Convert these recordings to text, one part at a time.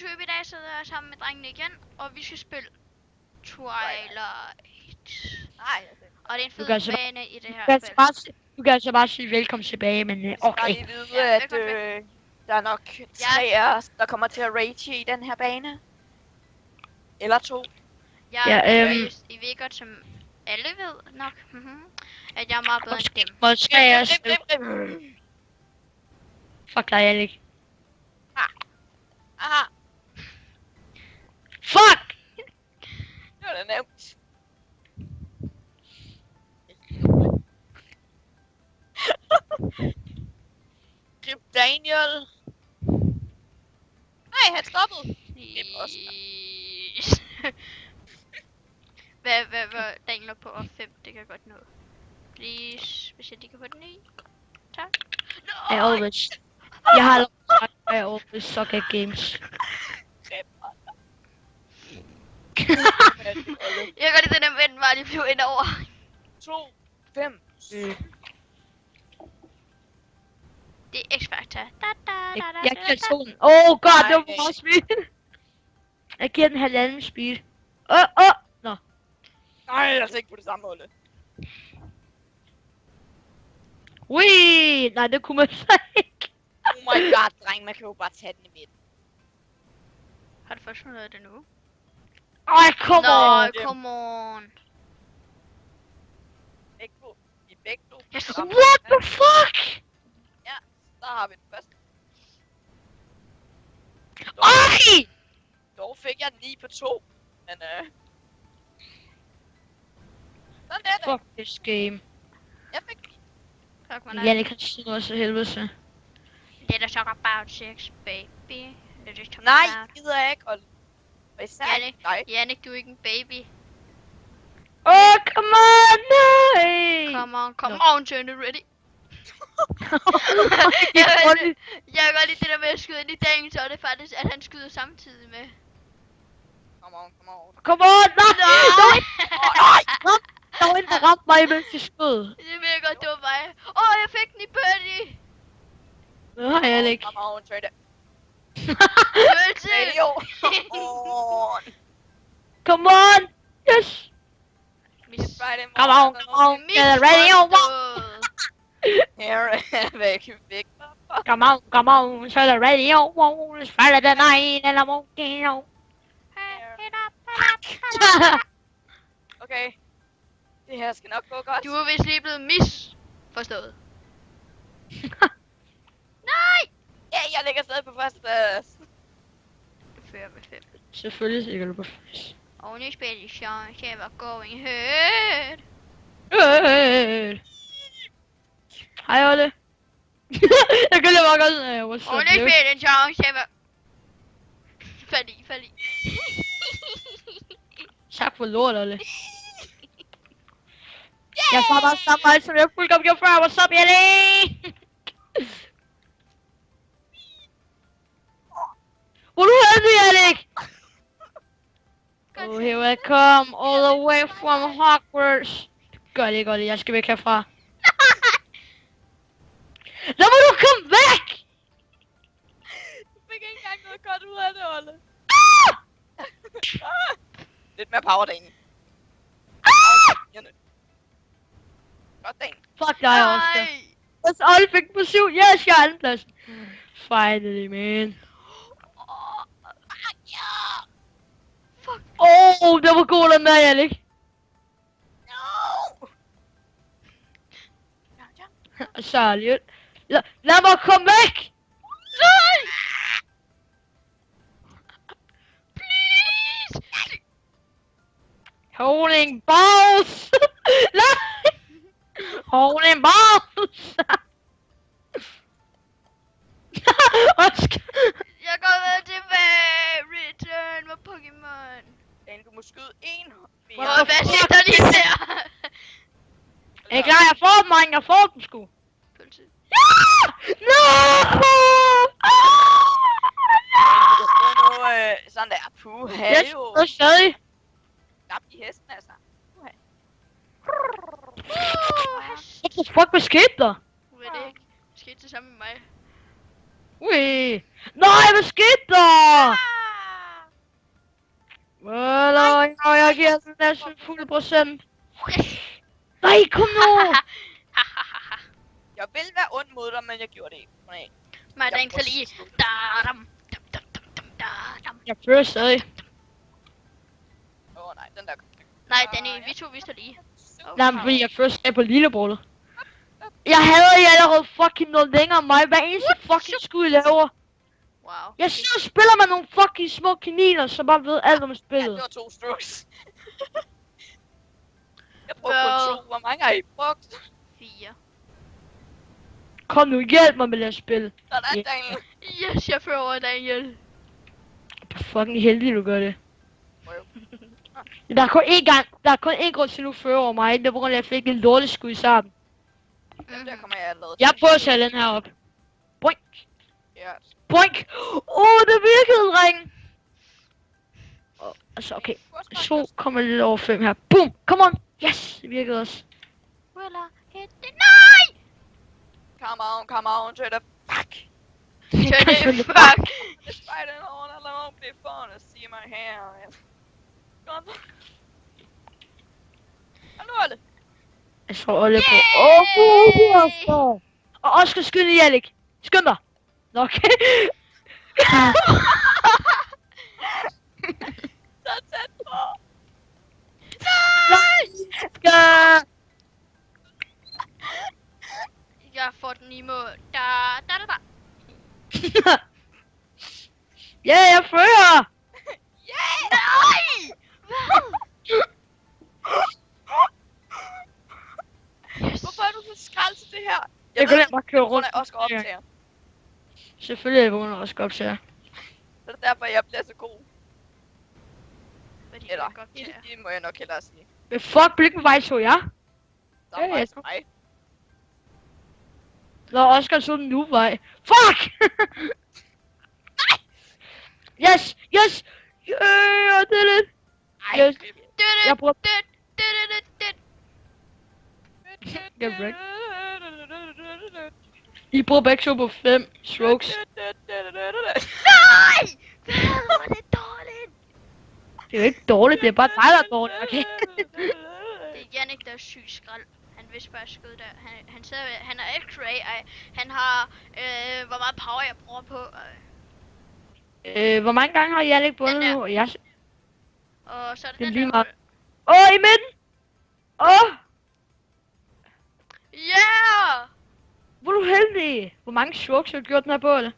YouTube. I dag sidder jeg sammen med drengene igen, og vi skal spille Twilight. Nej, Og det er en fed bane i det her spil. Du kan altså bare sige velkommen tilbage, men okay. Jeg lige vide, at der er nok 3 af os, der kommer til at rage i den her bane. Eller 2. I ved godt, som alle ved nok, at jeg er meget bedre end dem. Måske jeg fuck dig, Alec. Aha, Fuck! det var da nemt. Grib Daniel. Nej, han stoppede. Hvad Daniel på 5, det kan godt nå. Please, hvis jeg lige kan få den i. Tak. I always suck at games. Jeg gør det den der ven, var lige blev ind over. 2, 5, 7. Det er X-Factor. Jeg giver tonen. Oh god, det var meget speed. Jeg giver den 1,5 speed. Nå. Nej, jeg er ikke på det samme mål. Ui, nej, det kunne man så ikke. Oh my god, dreng, man kan jo bare tage den i midten. Har du først fundet det nu? Come on. Come on. Begge to. I begge to. What the fuck? Ja, der har vi den første. Ej! Dog fik jeg 9 på 2. Men sådan er det. Fuck this game. Jeg fik 9. Fuck, man Jannik kan sige noget så helvede så. Let us talk about sex, baby. Let us talk Nej, about... gider jeg ikke. Og især dig. Jannik, du er ikke en baby. Come on, nej! Come on, turn it ready. Jeg kan godt lide det der med at skyde ind i dagen, så er det faktisk, at han skyder samtidig med. Come on. Come on, nej! Der var en, der ramte mig, mens jeg skød. Det er mega godt, det var mig. Jeg fik den i birdie. Nej, Alec. Come on, trade it. Birdie. Radio. Come on! Yes! Come on, get the radio on! Here, væk. Come on, so the radio on! It's Friday the night and I'm okay now. Okay. Det her skal nok gå godt. Du er vist lige blevet misforstået. Nej! Ja, jeg ligger stadig på første plads. Du fører med 5. Selvfølgelig ligger du på først. Only spedition, never going hurt. Hej, Olle. Jeg kan lige bare godt sådan, Only spedition, never... Fald i. Tak for lort, Olle. Jeg får bare samme vej, som jeg fuldkommen gjorde før. What's up, Jelly? Hvor du heldig, Alec? Oh, here I come, all the way from Hogwarts. Gør det, jeg skal væk herfra. Så må du komme væk! Du fik ikke engang noget godt ud af det, Olle. Lidt mere power derinde. Godt dagen. Fuck dig, Oscar. Hvis Olle fik på 7, jeg skal have andenpladsen. Finally, man. Fuck. Det var god den der, Alec. No! Særligt. Lad mig komme væk! Nej! Please! Holding balls! Nej! Holding balls! Oscar! Jeg går med tilbage! Return med Pokémon! Dan, du må skyde en. Hvad siger der lige der? Er I klar? Jeg får dem, dreng. Jeg får dem sgu. Politi. No! Sådan der. Puha, Jeg jo. står stadig. Knap i hesten, altså. Puha. What the fuck, hvad skete der? Ved det ikke. Det skete det samme med mig. Ui. Nej, hvad skete der? jeg giver den næsten fuld procent. Nej, kom nu! Jeg ville være ond mod dig, men jeg gjorde det ikke. Nej. Men den kan lige. Da-dam, da-dam. Jeg fører stadig. Nej, den der. Nej, Danny, vi to vidste lige. Nej, men fordi jeg fører stadig på lillebrollet. Jeg hader jer allerede fucking noget længere end mig. Hver eneste fucking skud jeg laver. Wow. Jeg sidder og spiller med nogle fucking små kaniner, som bare ved alt om Ja, spillet. det var 2 strokes. Jeg brugte kun 2. Hvor mange har I brugt? 4. Kom nu, hjælp mig med det spil. Sådan, Daniel. Yes, jeg fører over Daniel. Fucking heldig, du gør det. Der er kun én grund til, at du fører over mig. Det er på grund af, at jeg fik en lorteskud sammen. Der kommer jeg allerede. Jeg prøver at sætte den her op. Boink. Ja. Boink. Det virkede, dreng. Altså, okay. 2,5 her. Boom. Come on. Yes, det virkede også. Will I hit the... Nej! Come on, to the fuck. Turn it fuck. Despite it all alone, be fun to see my hair. Kom. Kom nu, Olle. Jeg tror Olle på. Og Oscar skynd i Alec. Skynd dig. Nå, okay. Så tæt på. Nej! Jeg får den i mål. Da. Ja, jeg fører. Yeah! Nej! Hvad? Hvorfor er du så skrald til det her? Jeg kan bare køre rundt. rundt. Jeg også optager. Selvfølgelig er det på grund af Oscar optager. Så det er derfor, jeg bliver så god. Fordi Eller, jeg godt til. det må jeg nok hellere sige. Men fuck, hvilken vej så jeg? Der er Ja, faktisk jeg- mig. Nå, Oscar så den nu vej. Fuck! Yes, yes! Yeah, det er det. Ej, Yes. Jeg prøver. Jeg er I bruger begge to på 5 strokes. Nej! Hvad var det dårligt? Det er jo ikke dårligt, det er bare dig, der er dårligt, okay? Det er Jannik, der er syg skrald. Han vidste bare at skyde der. Han er X-ray. Han har, hvor meget power jeg bruger på. Hvor mange gange har jeg ikke bundet Den der. nu? Jeg... Og så er Det er den lige der. meget. I midten! Yeah! Hvor er du heldig! Hvor mange strokes har du gjort den her bål?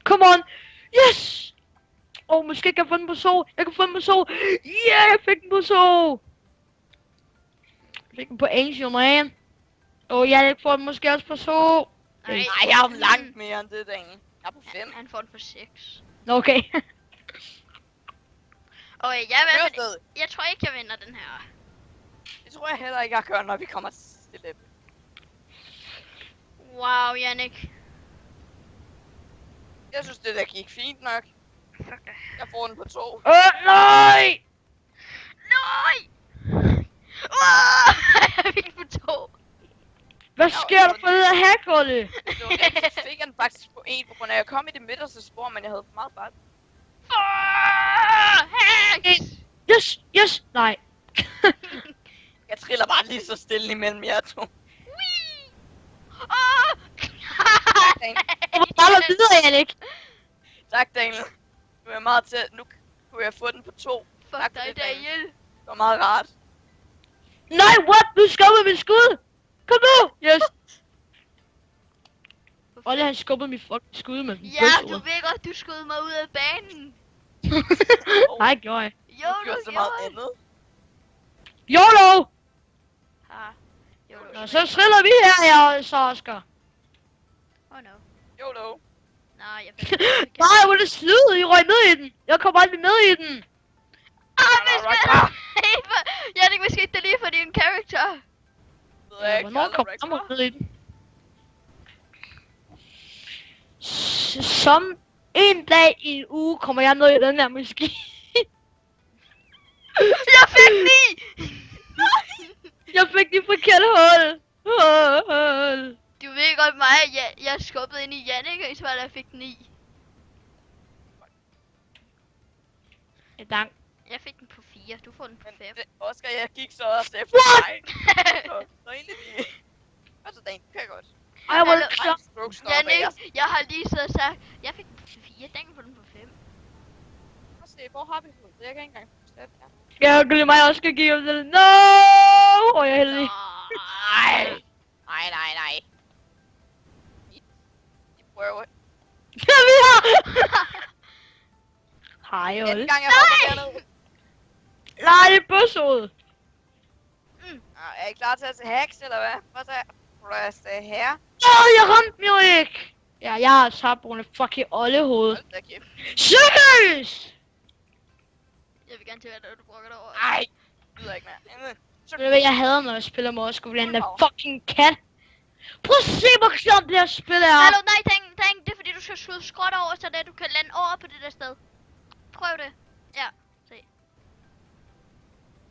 Come on! Yes! Måske kan jeg få den på så. Jeg kan få den på så. Yeah, jeg fik den på så. Jeg fik den på Angel Man. Jeg får den måske også på så. Nej, Nej, jeg har langt mere end det, Daniel. Jeg er på 5. Han får den på 6. Nå, okay. Okay, jeg tror ikke, jeg vinder den her. Det tror jeg heller ikke, jeg gør, når vi kommer til det. Wow, Jannik. Jeg synes, det der gik fint nok. Fuck da. Jeg får den på 2. Nej! Nej! Jeg fik på 2. Hvad sker der for det der hack, Olle? Det var rigtigt. Fik jeg den faktisk på 1, på grund af, at jeg kom i det midterste spor, men jeg havde for meget fart. Hacks! Yes, yes, nej. Jeg triller bare lige så stille imellem jer to. Whee! Hvor baller videre, Jannik? Tak, Daniel. Du er meget tæt. Nu kunne jeg få den på 2. Tak Fuck for dig, det, Daniel. Daniel. Det var meget rart. Nej, what? Du skubbede mit skud! Kom nu! Yes! Olle, han skubbede mit fucking skud med den Ja, du ved godt, du skød mig ud af banen. Nej, gjorde jeg. Jo, Du gjorde så meget andet. YOLO! YOLO. Nå, så triller vi her, jeg så Oscar. Oh no. YOLO. Nej, jeg fik Nej, hvor er det slid, I røg ned i den. Jeg kommer aldrig ned i den. Jannik, hvad skete der lige for din character? Ved jeg ikke, Hvornår Carla kommer Rekord. jeg ned i den? Som en dag i en uge kommer jeg ned i den her maskine. Jeg fik 9! Jeg fik de forkerte hold. Du ved godt mig, at jeg skubbede ind i Jannik, og så var der fik 9. Ja, tak. Jeg fik den på 4, du får den på 5. Oscar, jeg gik så også efter dig. Så egentlig lige. Altså, den kan jeg godt. Ej, hvor er det Hallo, klart. Jannik, jeg har lige så sagt, jeg fik den på 4, den får den på 5. Se, hvor har vi fået det? Jeg kan ikke engang huske det. Jeg kan lide mig også skal give det. No! Og jeg er heldig. Nej. Vi prøver. Ja, vi har! Hej, Olle. Den gang jeg hopper dernede. Nej, det er bøsset. Er I klar til at se hacks, eller hvad? Prøv at her. Jeg ramte mig jo ikke. Ja, jeg har tabt på grund af fucking Olle-hoved. Hold da kæft. Seriøst! Jeg vil gerne til at være, du brokker dig over. Ej, det gider ikke mere. Ved du hvad, jeg hader, når jeg spiller med Oscar, fordi den der fucking kat. Prøv at se, hvor klamt det her spil er. Hallo, nej, tænk, det er fordi du skal skyde skråt over, så det du kan lande over på det der sted. Prøv det. Ja, se.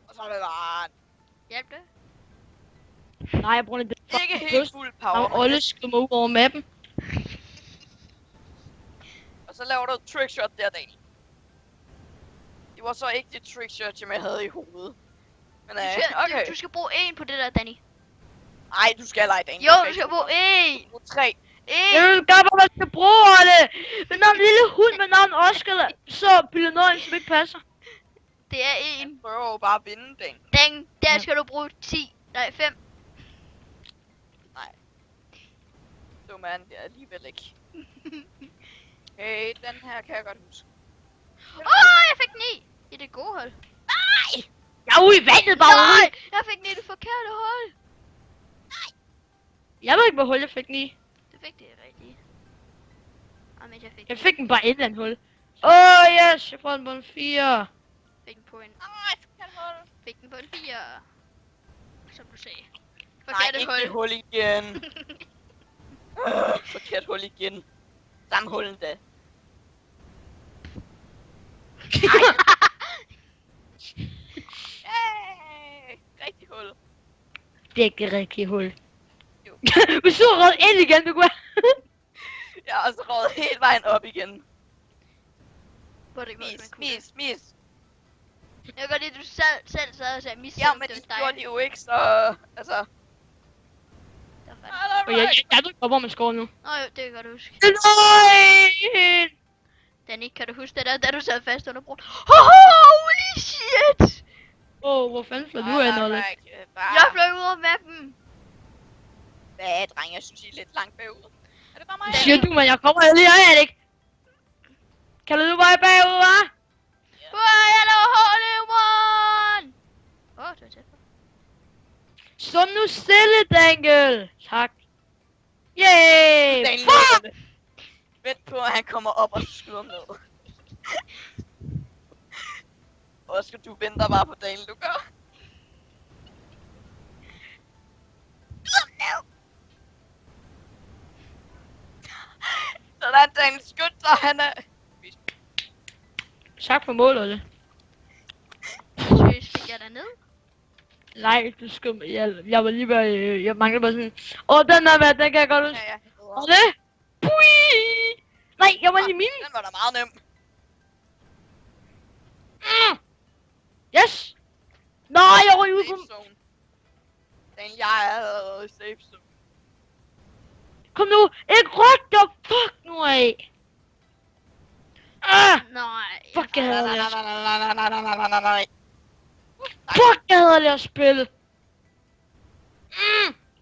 Og så er det bare... Hjælp det. Nej, jeg bruger det Ikke fucking helt bøs. fuld Og power. Olle skød mig ud over mappen. Og så laver du et trickshot der, Daniel. Det var så ikke det trickshot, som jeg havde i hovedet. Men okay. Du skal bruge 1 på det der, Danny. Ej, du skal ej, Daniel. Jo, du skal bruge 1. Du 3. Jeg ved godt, hvad man skal bruge det. Men når en lille hund med navn Oscar, så bliver noget, som ikke passer. Det er 1. Jeg prøver jo bare at vinde, den. Den, der skal du bruge 10. Nej, 5. Så man det er alligevel ikke. Okay, den her kan jeg godt huske. Jeg fik 9. I det gode hold. Jeg er ude i vandet bare ude. Nej, jeg fik 9 i det forkerte hold. Jeg ved ikke, hvor hul jeg fik den i. Du fik det rigtigt. Men Jeg fik den bare i et eller andet hul. Yes, jeg får den på en 4. Fik den på en. Nej, Fik den på en 4. Som du sagde. nej, Forkerte ikke hold. det hul igen. Forkert hul igen. Samme hul endda. Yay! Rigtig hul. Det er ikke rigtig hul. Jo. Hvis du har røget ind igen, du kunne. Jeg har også røget hele vejen op igen. Hvor det godt, man kunne. Mis. Jeg kan godt lide, at du selv sad og sagde mis. Ja, men det gjorde de jo ikke, så... Altså... Og jeg ved ikke, hvor man scorer nu. Jo, det kan jeg godt huske. Nej! Danny, kan du huske det der, da du sad fast under broen? Holy shit! Hvor fanden fløj du hen, Olle? Jeg fløj ud af mappen. Hvad, dreng? Jeg synes, I er lidt langt bagud. Er det bare mig? Siger du, men jeg kommer lige her, ikke? Kan du bare bagud, hva'? Jeg laver hole in one! Det var tæt på. Stå nu stille, Daniel! Tak. Yay! Daniel, Fuck! vent på, at han kommer op og skyder ned. Oscar, du venter bare på Daniel, du gør. Sådan, Daniel, skynd dig, han er... Tak for mål, Olle. Seriøst, fik jeg derned? Nej, du skød mig. Jeg var lige ved, jeg manglede bare sådan. Den der mand, den kan jeg godt huske. Ja. Olle! Pui! Nej, jeg var lige min. Den var da meget nem. Yes! Nej, jeg var ude på... Safe zone. Daniel, jeg er i safe zone. Kom nu! Ikke ryk dig! Fuck nu af! Nej. Fuck, jeg hader det at spille. Nej. Fuck, jeg hader det at spille.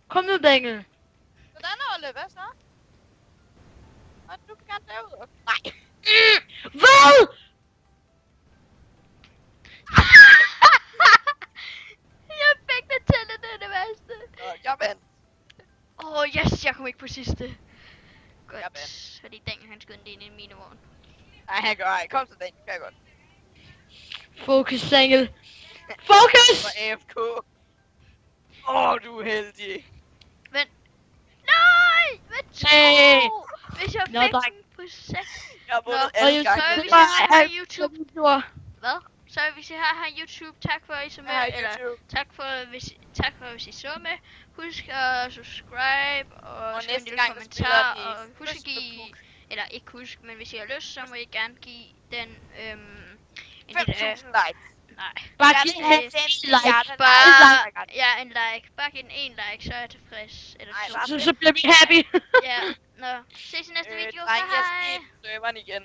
Kom nu, Daniel. Hvordan, Olle? Hvad så? Du kan gerne derud. Nej. Hvad? Jeg fik det til, det er det værste. Jeg vandt. Yes, jeg kom ikke på sidste. Godt, Jeg vandt. fordi Daniel han skød ind i en minevogn. Nej, han gør ej. Kom så, Daniel. Kan jeg godt. Fokus, Daniel. Fokus! For AFK. Du er heldig. Men... Nej! Hvad Nej. to? Hvis jeg Nå, fik dreng. den på 6... Jeg har vundet Nå, alle og gange. så Det hvis er jeg har YouTube... YouTube. Hvad? Så hvis I har YouTube, tak for at I så med, Jeg har eller YouTube. tak for hvis I så med. Husk at subscribe og skrive en næste lille gang, der kommentar, spiller vi og husk at give, eller ikke husk, men hvis I har lyst, så må I gerne give den end i dag. 5.000 likes. Nej. Bare Jeg giv vil han have en til like. hjerter, Bare, like. ja, en like. Bare giv den en like, så er jeg tilfreds. Eller Nej, to. bare Så bliver vi happy. Ja, nå. Ses i næste video. Drenge, jeg Hej. skal ind i serveren igen.